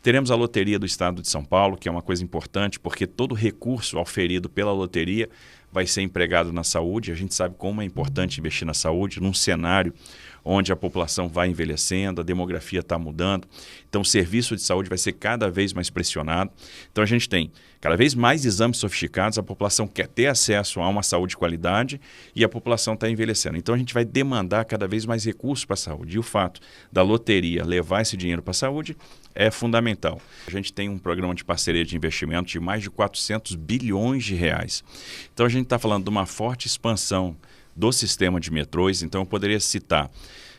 Teremos a loteria do Estado de São Paulo, que é uma coisa importante, porque todo recurso auferido pela loteria vai ser empregado na saúde. A gente sabe como é importante investir na saúde num cenário onde a população vai envelhecendo, a demografia está mudando. Então, o serviço de saúde vai ser cada vez mais pressionado. Então, a gente tem cada vez mais exames sofisticados, a população quer ter acesso a uma saúde de qualidade e a população está envelhecendo. Então, a gente vai demandar cada vez mais recursos para a saúde. E o fato da loteria levar esse dinheiro para a saúde é fundamental. A gente tem um programa de parceria de investimento de mais de 400 bilhões de reais. Então, a gente está falando de uma forte expansão do sistema de metrôs. Então, eu poderia citar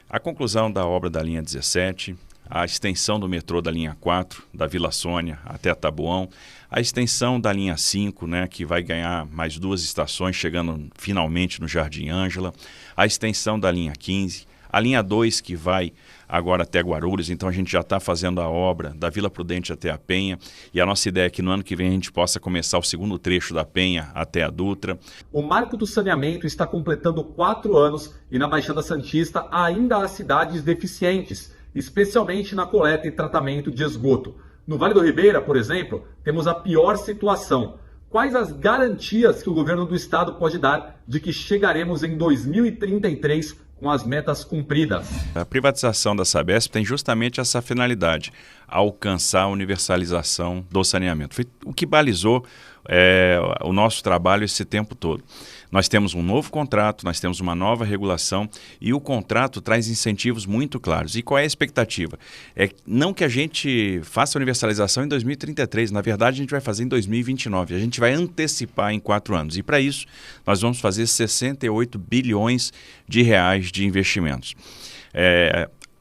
a conclusão da obra da linha 17, a extensão do metrô da linha 4, da Vila Sônia até Taboão, a extensão da linha 5, né, que vai ganhar mais 2 estações, chegando finalmente no Jardim Ângela, a extensão da linha 15, a linha 2, que vai agora até Guarulhos. Então a gente já está fazendo a obra da Vila Prudente até a Penha, e a nossa ideia é que no ano que vem a gente possa começar o segundo trecho da Penha até a Dutra. O Marco do Saneamento está completando 4 anos e na Baixada Santista ainda há cidades deficientes, especialmente na coleta e tratamento de esgoto. No Vale do Ribeira, por exemplo, temos a pior situação. Quais as garantias que o governo do estado pode dar de que chegaremos em 2033 com as metas cumpridas? A privatização da Sabesp tem justamente essa finalidade, alcançar a universalização do saneamento. Foi o que balizou o nosso trabalho esse tempo todo. Nós temos um novo contrato, nós temos uma nova regulação e o contrato traz incentivos muito claros. E qual é a expectativa? É não que a gente faça a universalização em 2033, na verdade a gente vai fazer em 2029, a gente vai antecipar em 4 anos. E para isso nós vamos fazer 68 bilhões de reais de investimentos.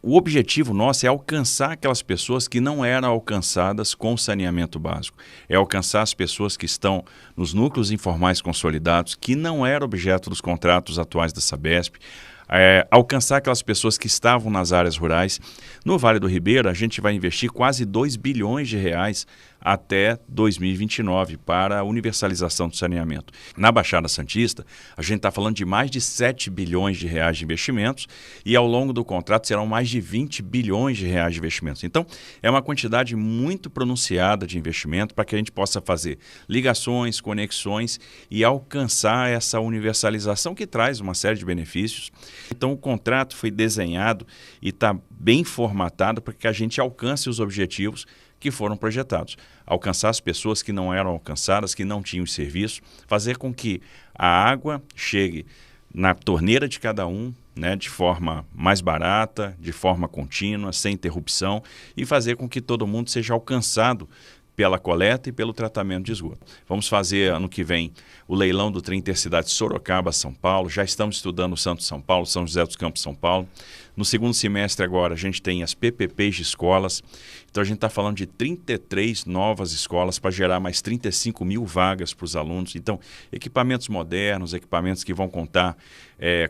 O objetivo nosso é alcançar aquelas pessoas que não eram alcançadas com saneamento básico. É alcançar as pessoas que estão nos núcleos informais consolidados, que não eram objeto dos contratos atuais da Sabesp. Alcançar aquelas pessoas que estavam nas áreas rurais. No Vale do Ribeira, a gente vai investir quase 2 bilhões de reais até 2029 para a universalização do saneamento. Na Baixada Santista, a gente está falando de mais de 7 bilhões de reais de investimentos e ao longo do contrato serão mais de 20 bilhões de reais de investimentos. Então, é uma quantidade muito pronunciada de investimento para que a gente possa fazer ligações, conexões e alcançar essa universalização que traz uma série de benefícios. Então, o contrato foi desenhado e está bem formatado para que a gente alcance os objetivos que foram projetados. Alcançar as pessoas que não eram alcançadas, que não tinham serviço, fazer com que a água chegue na torneira de cada um, né, de forma mais barata, de forma contínua, sem interrupção, e fazer com que todo mundo seja alcançado pela coleta e pelo tratamento de esgoto. Vamos fazer ano que vem o leilão do trem Intercidade Sorocaba-São Paulo, já estamos estudando o Santos São Paulo, São José dos Campos São Paulo. No segundo semestre agora a gente tem as PPPs de escolas, então a gente está falando de 33 novas escolas para gerar mais 35 mil vagas para os alunos. Então, equipamentos modernos, equipamentos que vão contar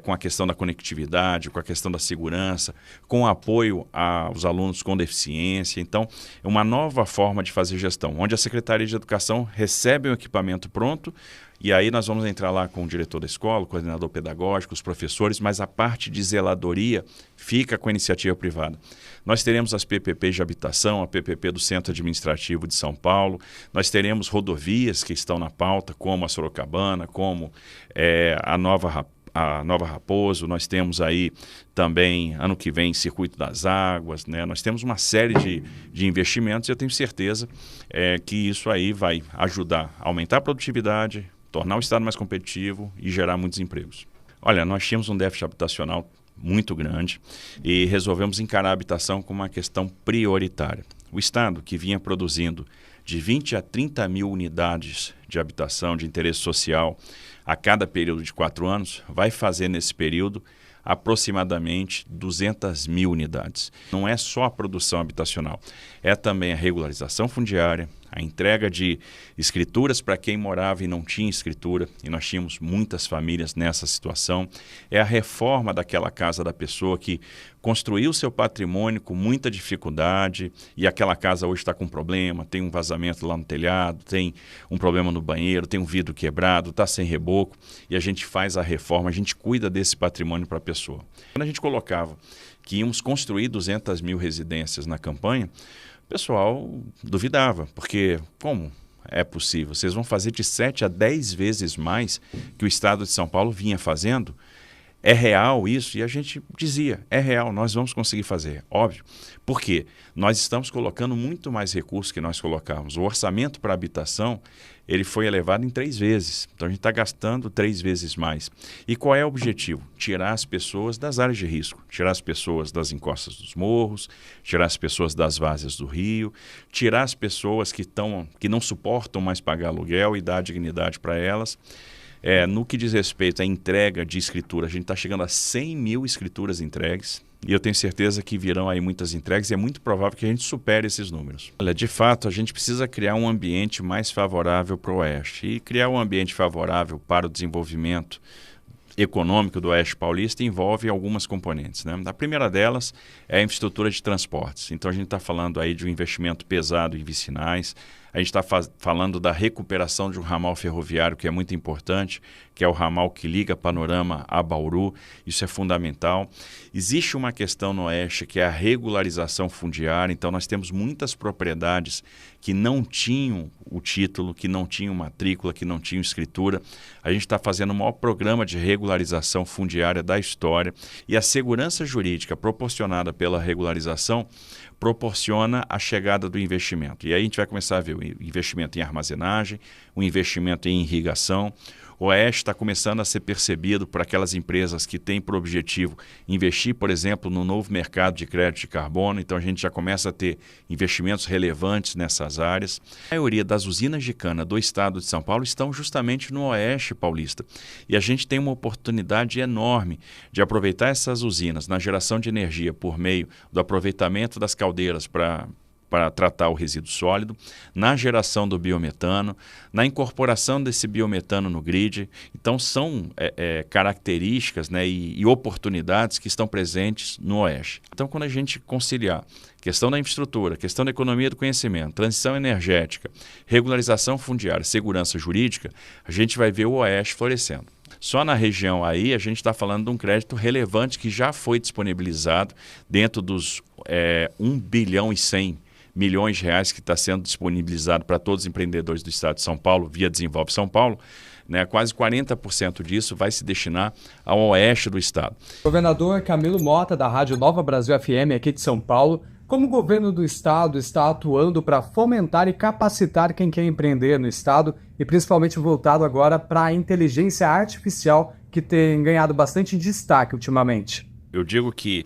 com a questão da conectividade, com a questão da segurança, com apoio aos alunos com deficiência. Então, é uma nova forma de fazer gestão, onde a Secretaria de Educação recebe o equipamento pronto, e aí nós vamos entrar lá com o diretor da escola, o coordenador pedagógico, os professores, mas a parte de zeladoria fica com a iniciativa privada. Nós teremos as PPPs de habitação, a PPP do Centro Administrativo de São Paulo, nós teremos rodovias que estão na pauta, como a Sorocabana, como a Nova Raposo, nós temos aí também, ano que vem, Circuito das Águas, né? Nós temos uma série de investimentos e eu tenho certeza que isso aí vai ajudar a aumentar a produtividade, tornar o Estado mais competitivo e gerar muitos empregos. Olha, nós tínhamos um déficit habitacional muito grande e resolvemos encarar a habitação como uma questão prioritária. O Estado, que vinha produzindo de 20 a 30 mil unidades de habitação de interesse social a cada período de 4 anos, vai fazer nesse período aproximadamente 200 mil unidades. Não é só a produção habitacional, é também a regularização fundiária, a entrega de escrituras para quem morava e não tinha escritura, e nós tínhamos muitas famílias nessa situação, é a reforma daquela casa da pessoa que construiu seu patrimônio com muita dificuldade e aquela casa hoje está com problema, tem um vazamento lá no telhado, tem um problema no banheiro, tem um vidro quebrado, está sem reboco, e a gente faz a reforma, a gente cuida desse patrimônio para a pessoa. Quando a gente colocava que íamos construir 200 mil residências na campanha, O pessoal duvidava, porque como é possível? Vocês vão fazer de 7 a 10 vezes mais que o estado de São Paulo vinha fazendo? É real isso? E a gente dizia, é real, nós vamos conseguir fazer, óbvio. Por quê? Nós estamos colocando muito mais recursos que nós colocávamos. O orçamento para habitação, ele foi elevado em 3 vezes. Então a gente está gastando 3 vezes mais. E qual é o objetivo? Tirar as pessoas das áreas de risco, tirar as pessoas das encostas dos morros, tirar as pessoas das várzeas do rio, tirar as pessoas que não suportam mais pagar aluguel e dar dignidade para elas. No que diz respeito à entrega de escritura, a gente está chegando a 100 mil escrituras entregues e eu tenho certeza que virão aí muitas entregas e é muito provável que a gente supere esses números. Olha, de fato, a gente precisa criar um ambiente mais favorável para o Oeste e criar um ambiente favorável para o desenvolvimento econômico do Oeste Paulista envolve algumas componentes, né? A primeira delas é a infraestrutura de transportes. Então a gente está falando aí de um investimento pesado em vicinais, a gente está falando da recuperação de um ramal ferroviário que é muito importante, que é o ramal que liga Panorama a Bauru, isso é fundamental. Existe uma questão no Oeste que é a regularização fundiária, então nós temos muitas propriedades que não tinham o título, que não tinham matrícula, que não tinham escritura. A gente está fazendo o maior programa de regularização fundiária da história e a segurança jurídica proporcionada pela regularização proporciona a chegada do investimento. E aí a gente vai começar a ver o investimento em armazenagem, o investimento em irrigação. O Oeste está começando a ser percebido por aquelas empresas que têm por objetivo investir, por exemplo, no novo mercado de crédito de carbono. Então a gente já começa a ter investimentos relevantes nessas áreas. A maioria das usinas de cana do estado de São Paulo estão justamente no Oeste paulista. E a gente tem uma oportunidade enorme de aproveitar essas usinas na geração de energia por meio do aproveitamento das caldeiras para tratar o resíduo sólido, na geração do biometano, na incorporação desse biometano no grid. Então, são características, né, e oportunidades que estão presentes no Oeste. Então, quando a gente conciliar questão da infraestrutura, questão da economia do conhecimento, transição energética, regularização fundiária, segurança jurídica, a gente vai ver o Oeste florescendo. Só na região aí a gente está falando de um crédito relevante que já foi disponibilizado dentro dos 1 bilhão e 100 milhões de reais que está sendo disponibilizado para todos os empreendedores do estado de São Paulo via Desenvolve São Paulo, né? Quase 40% disso vai se destinar ao oeste do estado. Governador Camilo Mota, da Rádio Nova Brasil FM aqui de São Paulo, como o governo do estado está atuando para fomentar e capacitar quem quer empreender no estado e principalmente voltado agora para a inteligência artificial que tem ganhado bastante destaque ultimamente? Eu digo que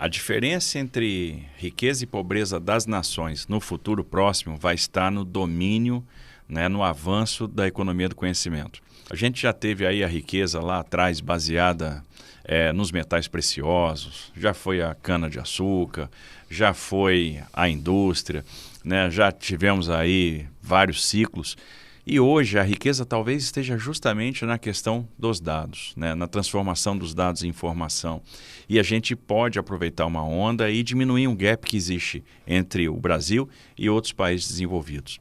a diferença entre riqueza e pobreza das nações no futuro próximo vai estar no domínio, né, no avanço da economia do conhecimento. A gente já teve aí a riqueza lá atrás baseada nos metais preciosos, já foi a cana-de-açúcar, já foi a indústria, né, já tivemos aí vários ciclos. E hoje a riqueza talvez esteja justamente na questão dos dados, né? Na transformação dos dados em informação. E a gente pode aproveitar uma onda e diminuir um gap que existe entre o Brasil e outros países desenvolvidos.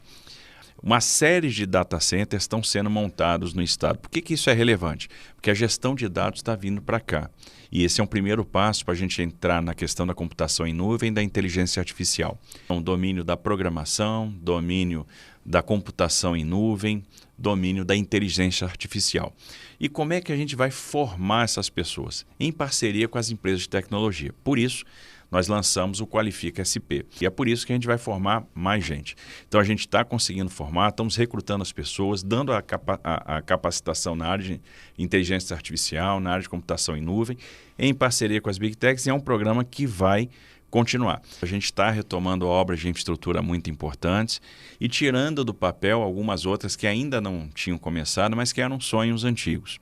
Uma série de data centers estão sendo montados no estado. Por que isso é relevante? Porque a gestão de dados está vindo para cá. E esse é um primeiro passo para a gente entrar na questão da computação em nuvem e da inteligência artificial. Então, domínio da programação, domínio da computação em nuvem, domínio da inteligência artificial. E como é que a gente vai formar essas pessoas? Em parceria com as empresas de tecnologia. Por isso, nós lançamos o Qualifica SP. E é por isso que a gente vai formar mais gente. Então, a gente está conseguindo formar, estamos recrutando as pessoas, dando a capacitação na área de inteligência artificial, na área de computação em nuvem, em parceria com as Big Techs, e é um programa que vai continuar. A gente está retomando obras de infraestrutura muito importantes e tirando do papel algumas outras que ainda não tinham começado, mas que eram sonhos antigos.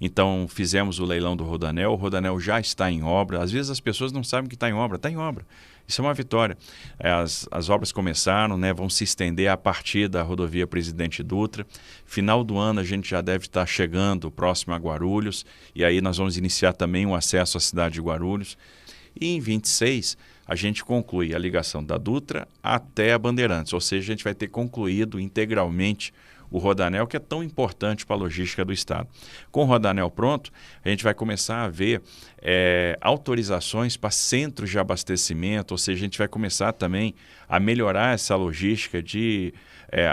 Então, fizemos o leilão do Rodanel, o Rodanel já está em obra. Às vezes as pessoas não sabem que está em obra, está em obra. Isso é uma vitória. As obras começaram, né, vão se estender a partir da rodovia Presidente Dutra. Final do ano a gente já deve estar chegando próximo a Guarulhos, e aí nós vamos iniciar também o acesso à cidade de Guarulhos. E em 26 a gente conclui a ligação da Dutra até a Bandeirantes, ou seja, a gente vai ter concluído integralmente o Rodanel, que é tão importante para a logística do Estado. Com o Rodanel pronto, a gente vai começar a ver autorizações para centros de abastecimento, ou seja, a gente vai começar também a melhorar essa logística de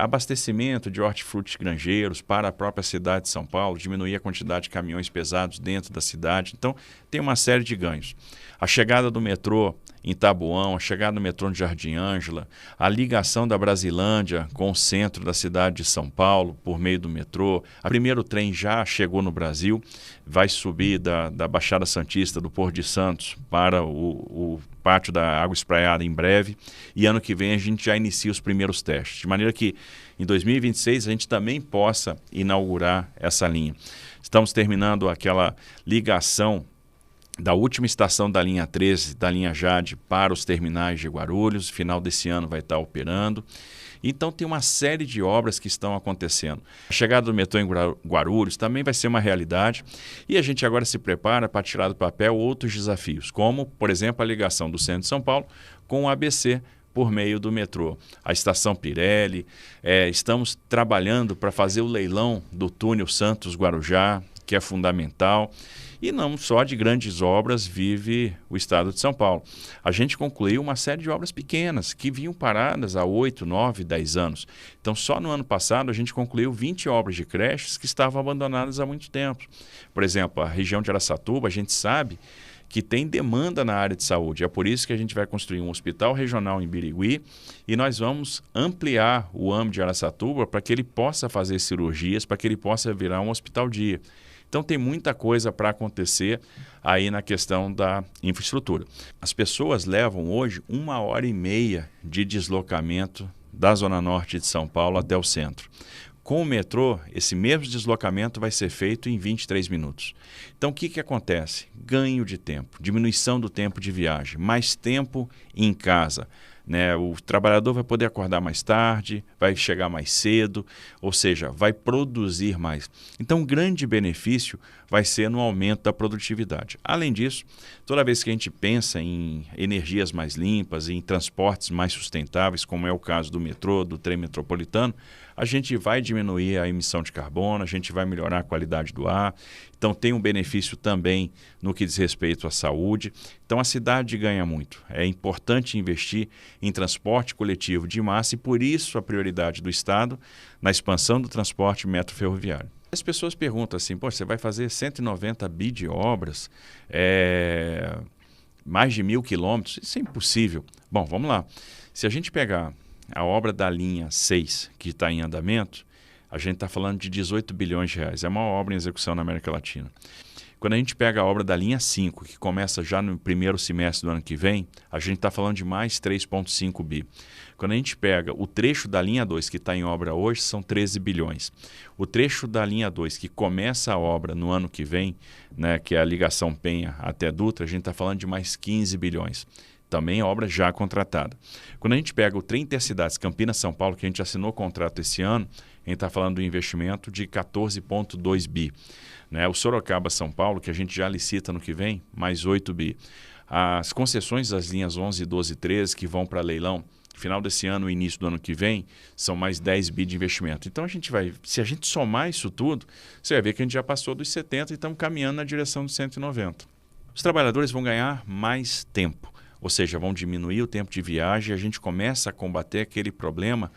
abastecimento de hortifruti granjeiros para a própria cidade de São Paulo, diminuir a quantidade de caminhões pesados dentro da cidade. Então, tem uma série de ganhos. A chegada do metrô em Taboão, a chegada do metrô no Jardim Ângela, a ligação da Brasilândia com o centro da cidade de São Paulo por meio do metrô. O primeiro trem já chegou no Brasil, vai subir da Baixada Santista, do Porto de Santos, para o Pátio da Água Espraiada em breve. E ano que vem a gente já inicia os primeiros testes, de maneira que em 2026 a gente também possa inaugurar essa linha. Estamos terminando aquela ligação da última estação da linha 13, da linha Jade, para os terminais de Guarulhos. Final desse ano vai estar operando. Então tem uma série de obras que estão acontecendo. A chegada do metrô em Guarulhos também vai ser uma realidade e a gente agora se prepara para tirar do papel outros desafios, como, por exemplo, a ligação do centro de São Paulo com o ABC por meio do metrô. A estação Pirelli, estamos trabalhando para fazer o leilão do túnel Santos-Guarujá, que é fundamental. E não só de grandes obras vive o Estado de São Paulo. A gente concluiu uma série de obras pequenas que vinham paradas há 8, 9, 10 anos. Então, só no ano passado, a gente concluiu 20 obras de creches que estavam abandonadas há muito tempo. Por exemplo, a região de Araçatuba, a gente sabe que tem demanda na área de saúde. É por isso que a gente vai construir um hospital regional em Birigui e nós vamos ampliar o âmbito de Araçatuba para que ele possa fazer cirurgias, para que ele possa virar um hospital-dia. Então tem muita coisa para acontecer aí na questão da infraestrutura. As pessoas levam hoje 1h30 de deslocamento da Zona Norte de São Paulo até o centro. Com o metrô, esse mesmo deslocamento vai ser feito em 23 minutos. Então o que acontece? Ganho de tempo, diminuição do tempo de viagem, mais tempo em casa. O trabalhador vai poder acordar mais tarde, vai chegar mais cedo, ou seja, vai produzir mais. Então, um grande benefício vai ser no aumento da produtividade. Além disso, toda vez que a gente pensa em energias mais limpas, em transportes mais sustentáveis, como é o caso do metrô, do trem metropolitano, a gente vai diminuir a emissão de carbono, a gente vai melhorar a qualidade do ar. Então, tem um benefício também no que diz respeito à saúde. Então, a cidade ganha muito. É importante investir em transporte coletivo de massa e, por isso, a prioridade do Estado na expansão do transporte metroferroviário. As pessoas perguntam assim, você vai fazer 190 bi de obras, mais de 1.000 quilômetros? Isso é impossível. Bom, vamos lá. Se a gente pegar a obra da linha 6, que está em andamento, a gente está falando de 18 bilhões de reais. É a maior obra em execução na América Latina. Quando a gente pega a obra da linha 5, que começa já no primeiro semestre do ano que vem, a gente está falando de mais 3,5 bi. Quando a gente pega o trecho da linha 2, que está em obra hoje, são 13 bilhões. O trecho da linha 2, que começa a obra no ano que vem, que é a ligação Penha até Dutra, a gente está falando de mais 15 bilhões. Também obra já contratada. Quando a gente pega o trem Intercidades Campinas-São Paulo, que a gente assinou o contrato esse ano, a gente está falando do investimento de 14,2 bi. O Sorocaba-São Paulo, que a gente já licita no que vem, mais 8 bi. As concessões das linhas 11, 12 e 13, que vão para leilão, final desse ano e início do ano que vem, são mais 10 bi de investimento. Então, se a gente somar isso tudo, você vai ver que a gente já passou dos 70 e estamos caminhando na direção dos 190. Os trabalhadores vão ganhar mais tempo. Ou seja, vão diminuir o tempo de viagem e a gente começa a combater aquele problema,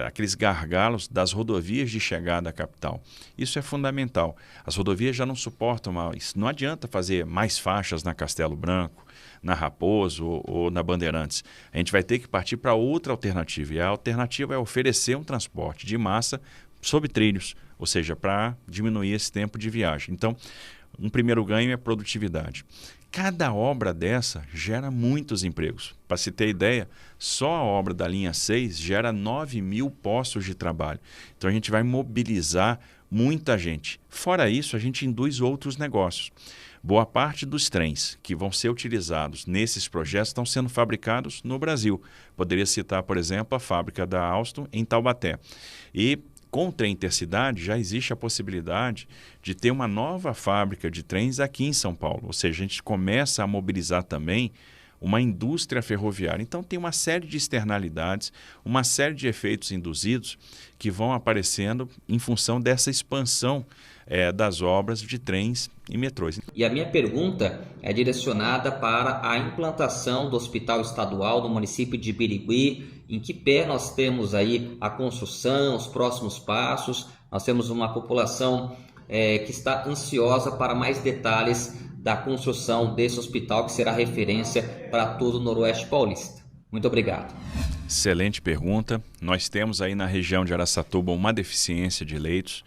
aqueles gargalos das rodovias de chegada à capital. Isso é fundamental. As rodovias já não suportam mais. Não adianta fazer mais faixas na Castelo Branco, na Raposo ou na Bandeirantes. A gente vai ter que partir para outra alternativa. E a alternativa é oferecer um transporte de massa sob trilhos, ou seja, para diminuir esse tempo de viagem. Então, um primeiro ganho é produtividade. Cada obra dessa gera muitos empregos. Para se ter ideia, só a obra da linha 6 gera 9.000 postos de trabalho. Então a gente vai mobilizar muita gente. Fora isso, a gente induz outros negócios. Boa parte dos trens que vão ser utilizados nesses projetos estão sendo fabricados no Brasil. Poderia citar, por exemplo, a fábrica da Alstom em Taubaté. E com o trem Intercidade, já existe a possibilidade de ter uma nova fábrica de trens aqui em São Paulo. Ou seja, a gente começa a mobilizar também uma indústria ferroviária. Então tem uma série de externalidades, uma série de efeitos induzidos que vão aparecendo em função dessa expansão das obras de trens e metrôs. E a minha pergunta é direcionada para a implantação do Hospital Estadual do município de Birigui. Em que pé nós temos aí a construção, os próximos passos? Nós temos uma população que está ansiosa para mais detalhes da construção desse hospital, que será referência para todo o Noroeste Paulista. Muito obrigado. Excelente pergunta. Nós temos aí na região de Araçatuba uma deficiência de leitos.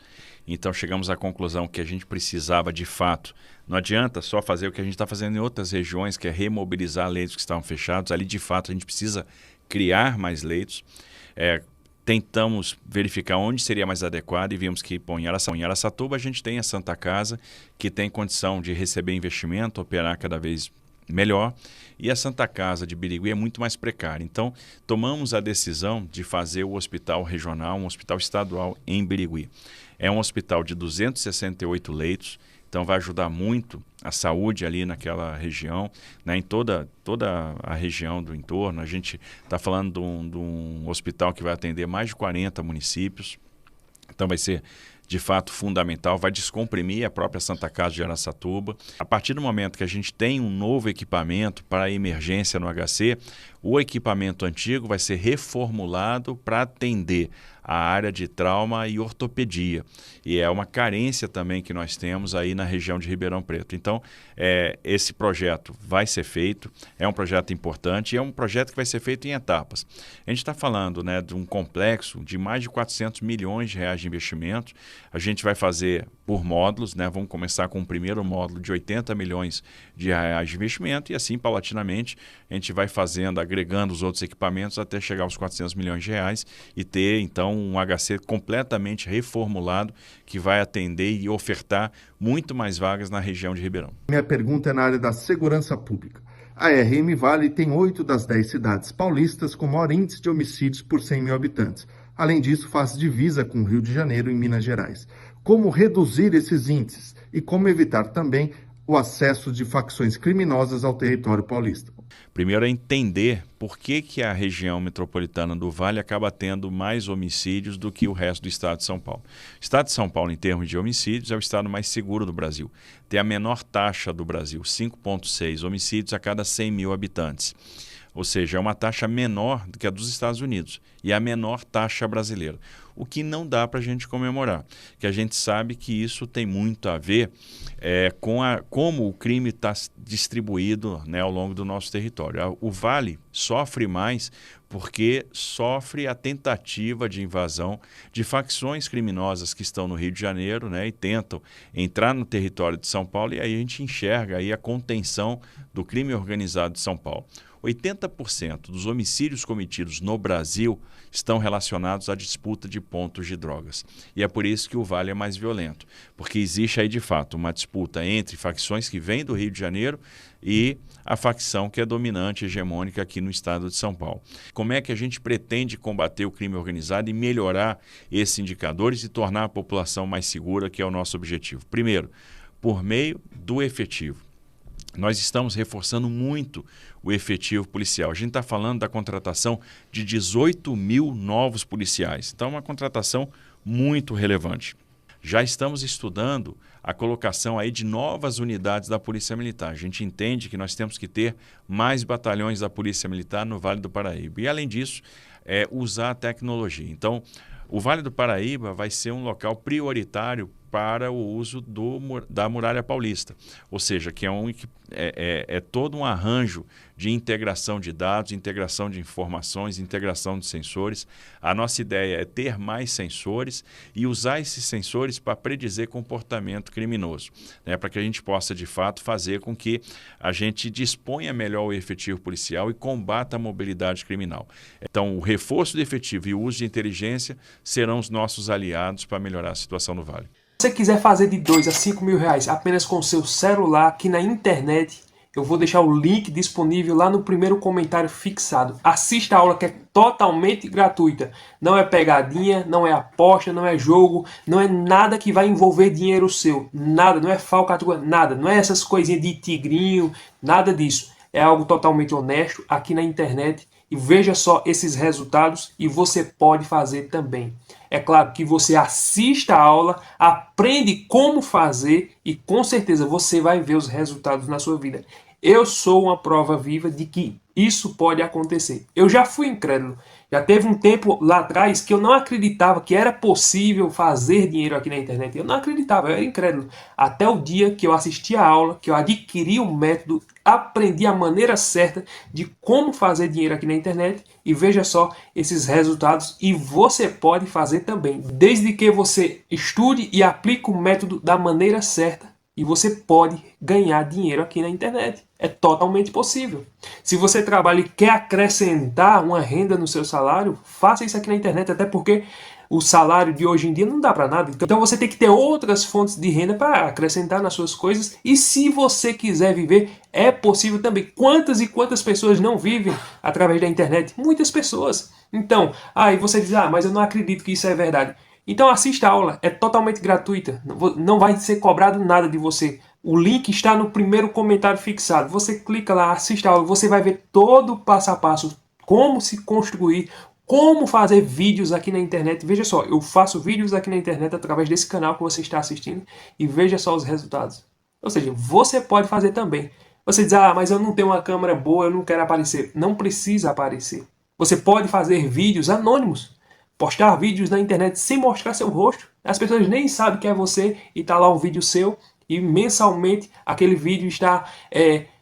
Então chegamos à conclusão que a gente precisava de fato. Não adianta só fazer o que a gente está fazendo em outras regiões, que é remobilizar leitos que estavam fechados. Ali de fato a gente precisa criar mais leitos. Tentamos verificar onde seria mais adequado e vimos que em Araçatuba a gente tem a Santa Casa, que tem condição de receber investimento, operar cada vez melhor, e a Santa Casa de Birigui é muito mais precária. Então, tomamos a decisão de fazer o hospital regional, um hospital estadual em Birigui. É um hospital de 268 leitos, então vai ajudar muito a saúde ali naquela região, né, em toda a região do entorno. A gente está falando de um hospital que vai atender mais de 40 municípios, então vai ser de fato fundamental, vai descomprimir a própria Santa Casa de Araçatuba. A partir do momento que a gente tem um novo equipamento para emergência no HC, o equipamento antigo vai ser reformulado para atender a área de trauma e ortopedia. E é uma carência também que nós temos aí na região de Ribeirão Preto. Então, esse projeto vai ser feito, é um projeto importante e é um projeto que vai ser feito em etapas. A gente está falando, né, de um complexo de mais de 400 milhões de reais de investimento. A gente vai fazer por módulos, né? Vamos começar com o primeiro módulo de 80 milhões de reais de investimento e assim, paulatinamente, a gente vai fazendo, agregando os outros equipamentos até chegar aos 400 milhões de reais e ter, então, um HC completamente reformulado que vai atender e ofertar muito mais vagas na região de Ribeirão. Minha pergunta é na área da segurança pública. A RM Vale tem 8 das 10 cidades paulistas com maior índice de homicídios por 100 mil habitantes. Além disso, faz divisa com o Rio de Janeiro e Minas Gerais. Como reduzir esses índices e como evitar também o acesso de facções criminosas ao território paulista? Primeiro é entender por que a região metropolitana do Vale acaba tendo mais homicídios do que o resto do estado de São Paulo. O estado de São Paulo, em termos de homicídios, é o estado mais seguro do Brasil. Tem a menor taxa do Brasil, 5,6 homicídios a cada 100 mil habitantes. Ou seja, é uma taxa menor do que a dos Estados Unidos e a menor taxa brasileira. O que não dá para a gente comemorar, que a gente sabe que isso tem muito a ver com como o crime está distribuído, né, ao longo do nosso território. O Vale sofre mais porque sofre a tentativa de invasão de facções criminosas que estão no Rio de Janeiro, né, e tentam entrar no território de São Paulo, e aí a gente enxerga aí a contenção do crime organizado de São Paulo. 80% dos homicídios cometidos no Brasil estão relacionados à disputa de pontos de drogas. E é por isso que o Vale é mais violento, porque existe aí de fato uma disputa entre facções que vêm do Rio de Janeiro e a facção que é dominante, hegemônica aqui no estado de São Paulo. Como é que a gente pretende combater o crime organizado e melhorar esses indicadores e tornar a população mais segura, que é o nosso objetivo? Primeiro, por meio do efetivo. Nós estamos reforçando muito o efetivo policial. A gente está falando da contratação de 18 mil novos policiais. Então, é uma contratação muito relevante. Já estamos estudando a colocação aí de novas unidades da Polícia Militar. A gente entende que nós temos que ter mais batalhões da Polícia Militar no Vale do Paraíba. E, além disso, usar a tecnologia. Então, o Vale do Paraíba vai ser um local prioritário para o uso da Muralha Paulista, ou seja, que é todo um arranjo de integração de dados, integração de informações, integração de sensores. A nossa ideia é ter mais sensores e usar esses sensores para predizer comportamento criminoso, né, para que a gente possa, de fato, fazer com que a gente disponha melhor o efetivo policial e combata a mobilidade criminal. Então, o reforço do efetivo e o uso de inteligência serão os nossos aliados para melhorar a situação no Vale. Se você quiser fazer de 2 a 5 mil reais apenas com o seu celular aqui na internet, eu vou deixar o link disponível lá no primeiro comentário fixado. Assista a aula que é totalmente gratuita. Não é pegadinha, não é aposta, não é jogo, não é nada que vai envolver dinheiro seu. Nada, não é falcatrua, nada. Não é essas coisinhas de tigrinho, nada disso. é algo totalmente honesto aqui na internet e veja só esses resultados e você pode fazer também. É claro que você assista a aula, aprende como fazer e com certeza você vai ver os resultados na sua vida. Eu sou uma prova viva de que isso pode acontecer. Eu já fui incrédulo. Já teve um tempo lá atrás que eu não acreditava que era possível fazer dinheiro aqui na internet. Eu não acreditava, eu era incrédulo. Até o dia que eu assisti a aula, que eu adquiri o método, aprendi a maneira certa de como fazer dinheiro aqui na internet e veja só esses resultados e você pode fazer também. Desde que você estude e aplique o método da maneira certa e você pode ganhar dinheiro aqui na internet. É totalmente possível. Se você trabalha e quer acrescentar uma renda no seu salário, faça isso aqui na internet, até porque o salário de hoje em dia não dá para nada. Então você tem que ter outras fontes de renda para acrescentar nas suas coisas. E se você quiser viver, é possível também. Quantas e quantas pessoas não vivem através da internet? Muitas pessoas. Então, aí você diz, mas eu não acredito que isso é verdade. Então assista a aula, é totalmente gratuita, não vai ser cobrado nada de você. O link está no primeiro comentário fixado. Você clica lá, assista a aula, você vai ver todo o passo a passo, como se construir, como fazer vídeos aqui na internet. Veja só, eu faço vídeos aqui na internet através desse canal que você está assistindo e veja só os resultados. Ou seja, você pode fazer também. Você diz, mas eu não tenho uma câmera boa, eu não quero aparecer. Não precisa aparecer. Você pode fazer vídeos anônimos. Postar vídeos na internet sem mostrar seu rosto. As pessoas nem sabem que é você e está lá um vídeo seu e mensalmente aquele vídeo está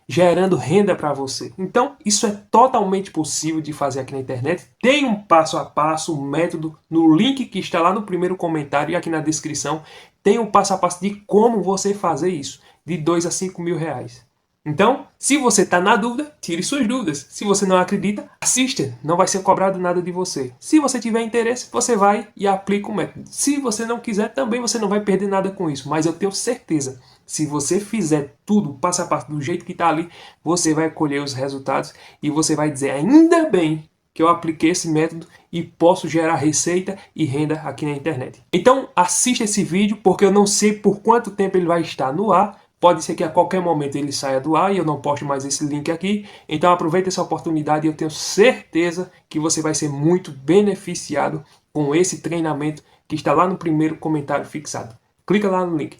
gerando renda para você. Então, isso é totalmente possível de fazer aqui na internet. Tem um passo a passo, um método no link que está lá no primeiro comentário e aqui na descrição. Tem um passo a passo de como você fazer isso, de 2 a 5 mil reais. Então, se você está na dúvida, tire suas dúvidas. Se você não acredita, assista. Não vai ser cobrado nada de você. Se você tiver interesse, você vai e aplica o método. Se você não quiser, também você não vai perder nada com isso. Mas eu tenho certeza, se você fizer tudo passo a passo do jeito que está ali, você vai colher os resultados e você vai dizer, ainda bem que eu apliquei esse método e posso gerar receita e renda aqui na internet. Então, assista esse vídeo, porque eu não sei por quanto tempo ele vai estar no ar. Pode ser que a qualquer momento ele saia do ar e eu não poste mais esse link aqui. Então aproveite essa oportunidade e eu tenho certeza que você vai ser muito beneficiado com esse treinamento que está lá no primeiro comentário fixado. Clica lá no link.